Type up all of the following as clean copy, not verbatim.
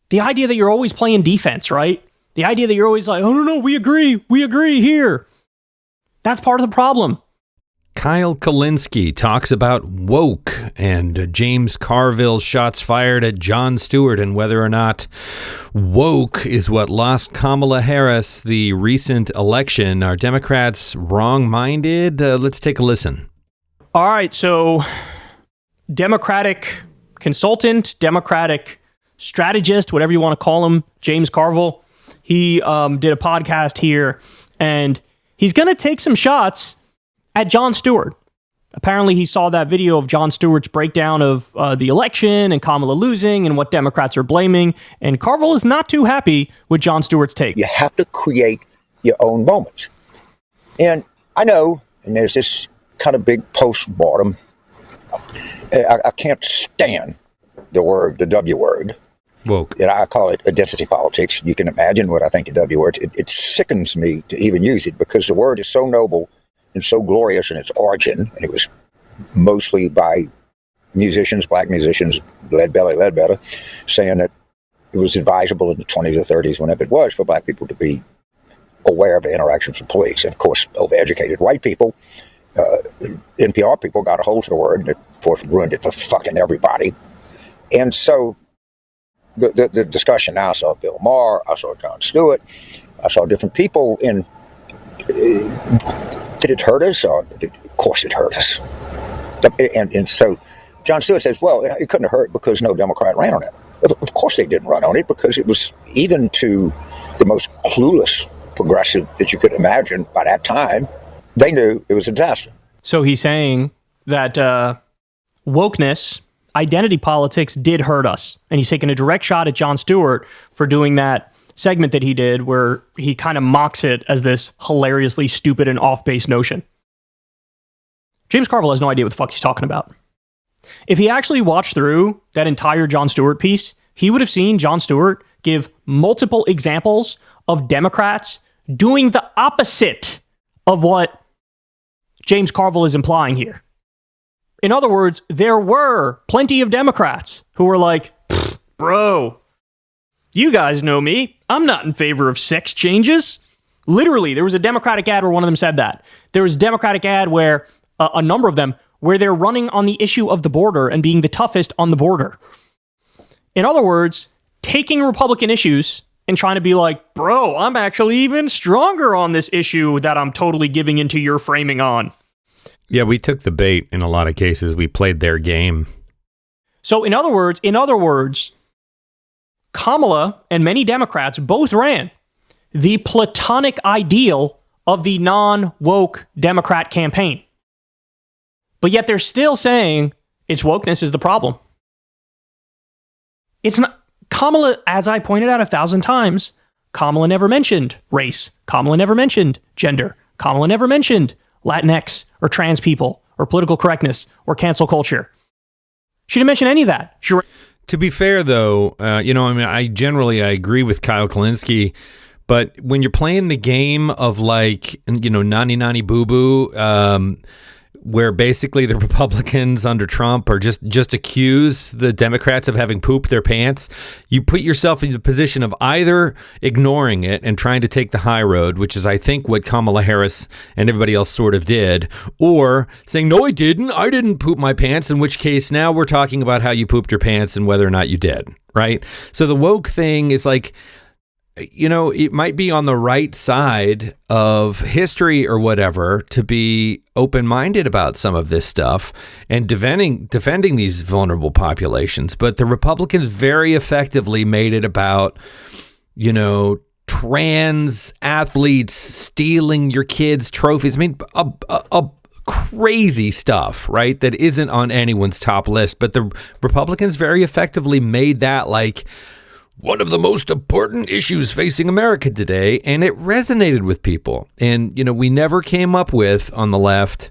The idea that you're always playing defense, right? The idea that you're always like, oh, no, we agree here. That's part of the problem. Kyle Kulinski talks about woke and James Carville shots fired at Jon Stewart and whether or not woke is what lost Kamala Harris the recent election. Are Democrats wrong-minded? Let's take a listen. All right, so Democratic consultant, Democratic strategist, whatever you want to call him, James Carville, he did a podcast here, and he's going to take some shots at Jon Stewart. Apparently, he saw that video of Jon Stewart's breakdown of the election and Kamala losing and what Democrats are blaming, and Carville is not too happy with Jon Stewart's take. You have to create your own moments. And I know, and there's this kind of big post-mortem, I can't stand the W word. Woke. And I call it identity politics. You can imagine what I think the W word. It sickens me to even use it because the word is so noble and so glorious in its origin, and it was mostly by musicians, black musicians, Ledbetter, saying that it was advisable in the 20s or 30s, whenever it was, for black people to be aware of the interactions with police. And of course, overeducated white people, NPR people got a hold of the word, and it, of course, ruined it for fucking everybody. And so the discussion now, I saw Bill Maher, I saw Jon Stewart, I saw different people in. Did it hurt us? Of course it hurt us. And so Jon Stewart says, well, it couldn't have hurt because no Democrat ran on it. Of course they didn't run on it, because it was, even to the most clueless progressive that you could imagine by that time, they knew it was a disaster. So he's saying that wokeness, identity politics did hurt us. And he's taking a direct shot at Jon Stewart for doing that segment that he did where he kind of mocks it as this hilariously stupid and off-base notion. James Carville has no idea what the fuck he's talking about. If he actually watched through that entire Jon Stewart piece, he would have seen Jon Stewart give multiple examples of Democrats doing the opposite of what James Carville is implying here. In other words, there were plenty of Democrats who were like, bro, you guys know me. I'm not in favor of sex changes. Literally, there was a Democratic ad where one of them said that. There was a Democratic ad where a number of them, where they're running on the issue of the border and being the toughest on the border. In other words, taking Republican issues and trying to be like, bro, I'm actually even stronger on this issue that I'm totally giving into your framing on. Yeah, we took the bait in a lot of cases. We played their game. So in other words, Kamala and many Democrats both ran the platonic ideal of the non-woke Democrat campaign. But yet they're still saying it's wokeness is the problem. It's not. Kamala, as I pointed out 1,000 times, Kamala never mentioned race. Kamala never mentioned gender. Kamala never mentioned Latinx or trans people or political correctness or cancel culture. She didn't mention any of that. To be fair, though, I agree with Kyle Kulinski, but when you're playing the game of nani nani boo boo, where basically the Republicans under Trump are just accuse the Democrats of having pooped their pants, you put yourself in the position of either ignoring it and trying to take the high road, which is, I think, what Kamala Harris and everybody else sort of did, or saying, no, I didn't poop my pants, in which case now we're talking about how you pooped your pants and whether or not you did, right? So the woke thing is like, it might be on the right side of history or whatever to be open-minded about some of this stuff and defending these vulnerable populations. But the Republicans very effectively made it about, trans athletes stealing your kids' trophies. I mean, a crazy stuff, right? That isn't on anyone's top list. But the Republicans very effectively made that like one of the most important issues facing America today, and it resonated with people. And, we never came up with, on the left,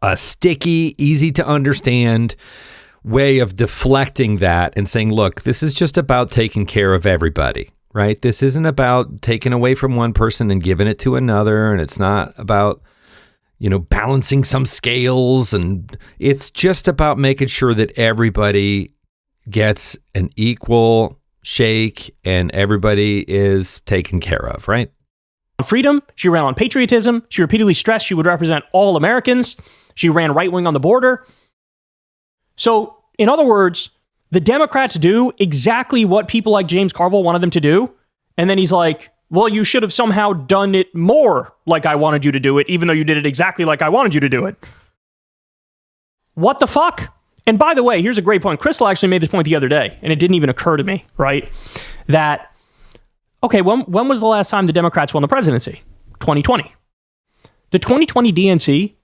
a sticky, easy to understand way of deflecting that and saying, look, this is just about taking care of everybody, right? This isn't about taking away from one person and giving it to another, and it's not about, balancing some scales, and it's just about making sure that everybody gets an equal shake, and everybody is taken care of, right? On freedom, she ran on patriotism. She repeatedly stressed she would represent all Americans. She ran right wing on the border. So, in other words, the Democrats do exactly what people like James Carville wanted them to do. And then he's like, well, you should have somehow done it more like I wanted you to do it, even though you did it exactly like I wanted you to do it. What the fuck? And by the way, here's a great point. Crystal actually made this point the other day, and it didn't even occur to me, right? That, okay, when was the last time the Democrats won the presidency? 2020. The 2020 DNC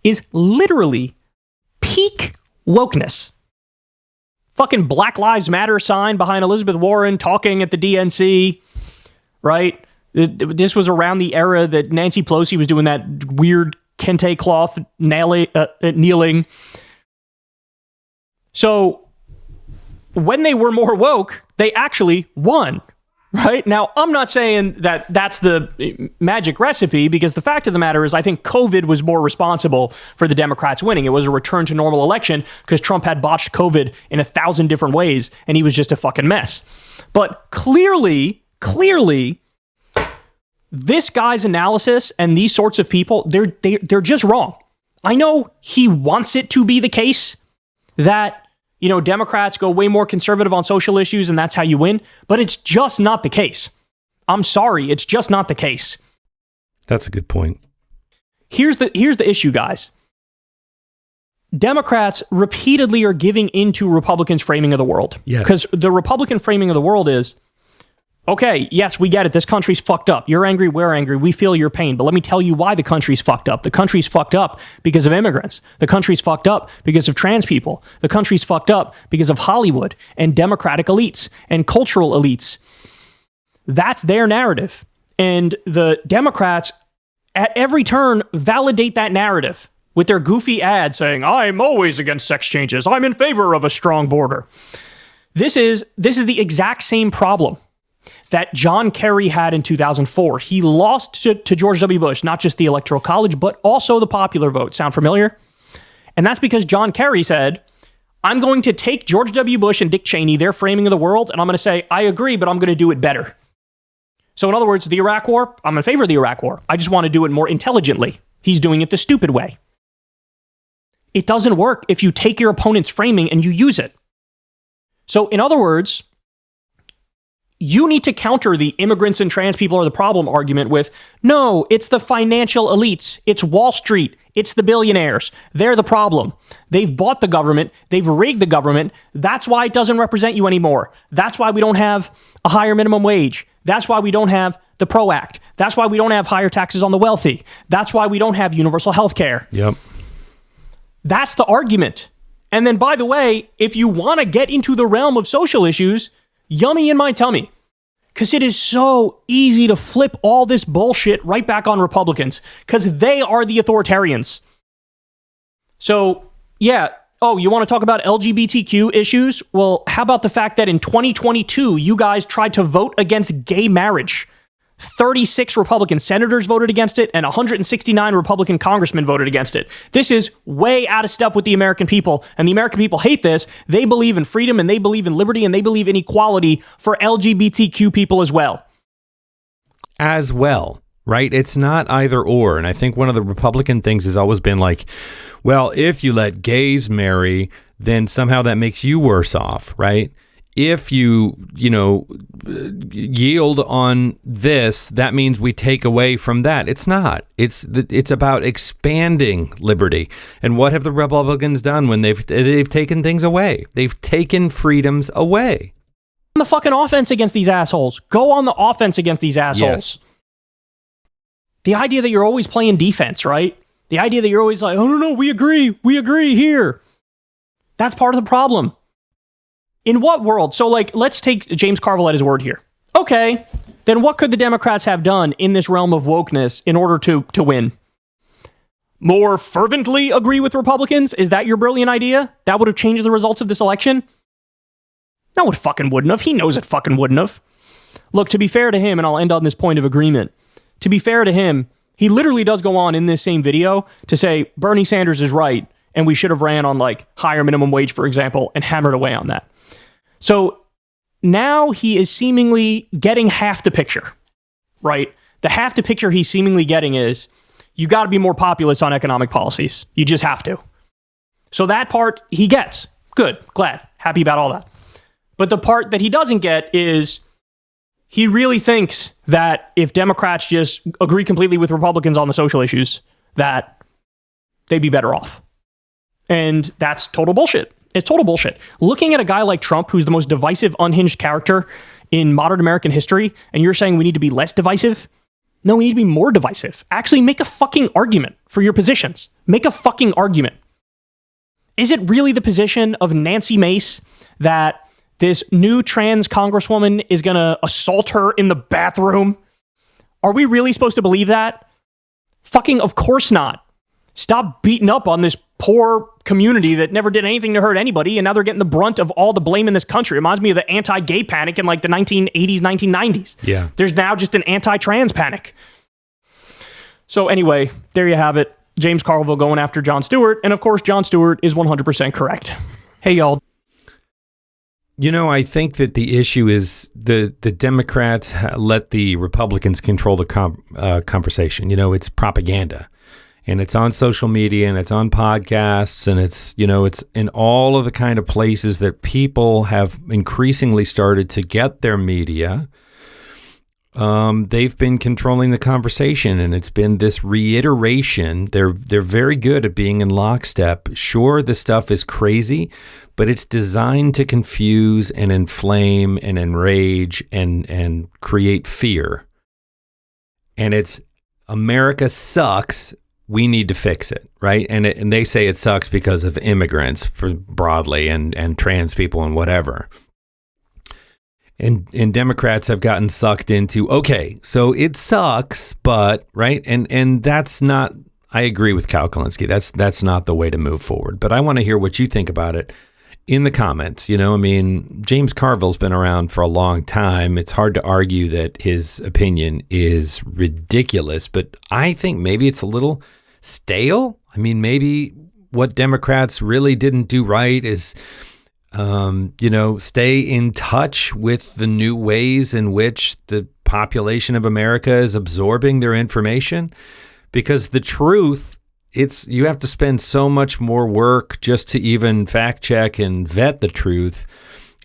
is literally peak wokeness. Fucking Black Lives Matter sign behind Elizabeth Warren talking at the DNC, right? This was around the era that Nancy Pelosi was doing that weird kente cloth kneeling. So when they were more woke, they actually won, right? Now, I'm not saying that that's the magic recipe, because the fact of the matter is I think COVID was more responsible for the Democrats winning. It was a return to normal election because Trump had botched COVID in 1,000 different ways, and he was just a fucking mess. But clearly, this guy's analysis and these sorts of people, they're just wrong. I know he wants it to be the case that, you know, Democrats go way more conservative on social issues and that's how you win, but it's just not the case. I'm sorry, it's just not the case. That's a good point. Here's the issue, guys. Democrats repeatedly are giving into Republicans' framing of the world. Yes. Because the Republican framing of the world is, okay, yes, we get it. This country's fucked up. You're angry. We're angry. We feel your pain. But let me tell you why the country's fucked up. The country's fucked up because of immigrants. The country's fucked up because of trans people. The country's fucked up because of Hollywood and democratic elites and cultural elites. That's their narrative. And the Democrats, at every turn, validate that narrative with their goofy ads saying, I'm always against sex changes. I'm in favor of a strong border. This is the exact same problem that John Kerry had in 2004. He lost to George W. Bush, not just the Electoral College, but also the popular vote. Sound familiar? And that's because John Kerry said, I'm going to take George W. Bush and Dick Cheney, their framing of the world, and I'm going to say, I agree, but I'm going to do it better. So in other words, the Iraq War, I'm in favor of the Iraq War. I just want to do it more intelligently. He's doing it the stupid way. It doesn't work if you take your opponent's framing and you use it. So in other words, you need to counter the immigrants and trans people are the problem argument with, no, it's the financial elites. It's Wall Street. It's the billionaires. They're the problem. They've bought the government. They've rigged the government. That's why it doesn't represent you anymore. That's why we don't have a higher minimum wage. That's why we don't have the PRO Act. That's why we don't have higher taxes on the wealthy. That's why we don't have universal health care. Yep. That's the argument. And then, by the way, if you want to get into the realm of social issues, yummy in my tummy. Because it is so easy to flip all this bullshit right back on Republicans. Because they are the authoritarians. So, yeah. Oh, you want to talk about LGBTQ issues? Well, how about the fact that in 2022, you guys tried to vote against gay marriage? 36 Republican senators voted against it, and 169 Republican congressmen voted against it. This is way out of step with the American people, and the American people hate this. They believe in freedom, and they believe in liberty, and they believe in equality for LGBTQ people as well. As well, right? It's not either or. And I think one of the Republican things has always been like, well, if you let gays marry, then somehow that makes you worse off, right? If you yield on this, that means we take away from that. It's not. It's about expanding liberty. And what have the Republicans done when they've taken things away? They've taken freedoms away. On the fucking offense against these assholes. Go on the offense against these assholes. Yes. The idea that you're always playing defense, right? The idea that you're always like, oh, no, we agree here. That's part of the problem. In what world? So, let's take James Carville at his word here. Okay, then what could the Democrats have done in this realm of wokeness in order to win? More fervently agree with Republicans? Is that your brilliant idea? That would have changed the results of this election? No, it fucking wouldn't have. He knows it fucking wouldn't have. Look, to be fair to him, and I'll end on this point of agreement. To be fair to him, he literally does go on in this same video to say Bernie Sanders is right, and we should have ran on higher minimum wage, for example, and hammered away on that. So now he is seemingly getting half the picture, right? The half the picture he's seemingly getting is you got to be more populist on economic policies. You just have to. So that part he gets. Good, glad, happy about all that. But the part that he doesn't get is he really thinks that if Democrats just agree completely with Republicans on the social issues, that they'd be better off. And that's total bullshit. It's total bullshit. Looking at a guy like Trump, who's the most divisive, unhinged character in modern American history, and you're saying we need to be less divisive? No, we need to be more divisive. Actually, make a fucking argument for your positions. Make a fucking argument. Is it really the position of Nancy Mace that this new trans congresswoman is going to assault her in the bathroom? Are we really supposed to believe that? Fucking of course not. Stop beating up on this poor community that never did anything to hurt anybody, and now they're getting the brunt of all the blame in this country. It reminds me of the anti-gay panic in like the 1980s, 1990s. Yeah. There's now just an anti-trans panic. So anyway, there you have it. James Carville going after Jon Stewart, and of course, Jon Stewart is 100% correct. Hey, y'all. You know, I think that the issue is the Democrats let the Republicans control the conversation. You know, it's propaganda, and it's on social media, and it's on podcasts, and it's, you know, it's in all of the kind of places that people have increasingly started to get their media. They've been controlling the conversation, and it's been this reiteration. They're very good at being in lockstep. Sure, the stuff is crazy, but it's designed to confuse and inflame and enrage and create fear. And it's America sucks. We need to fix it, right? And they say it sucks because of immigrants broadly and trans people and whatever. And Democrats have gotten sucked into, okay, so it sucks, but, right? And that's not, I agree with Kyle Kulinski. That's not the way to move forward. But I want to hear what you think about it in the comments. You know, I mean, James Carville's been around for a long time. It's hard to argue that his opinion is ridiculous, but I think maybe it's a little stale. I mean, maybe what Democrats really didn't do right is, you know, stay in touch with the new ways in which the population of America is absorbing their information. Because the truth, you have to spend so much more work just to even fact check and vet the truth.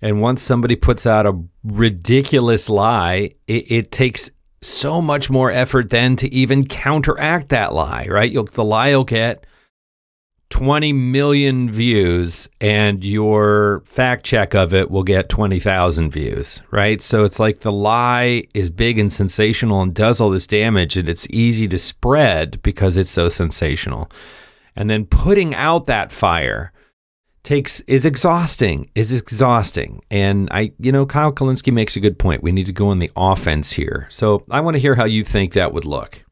And once somebody puts out a ridiculous lie, it takes so much more effort then to even counteract that lie, right? The lie will get 20 million views and your fact check of it will get 20,000 views, right? So it's like the lie is big and sensational and does all this damage, and it's easy to spread because it's so sensational. And then putting out that fire is exhausting. And Kyle Kulinski makes a good point. We need to go on the offense here. So I want to hear how you think that would look.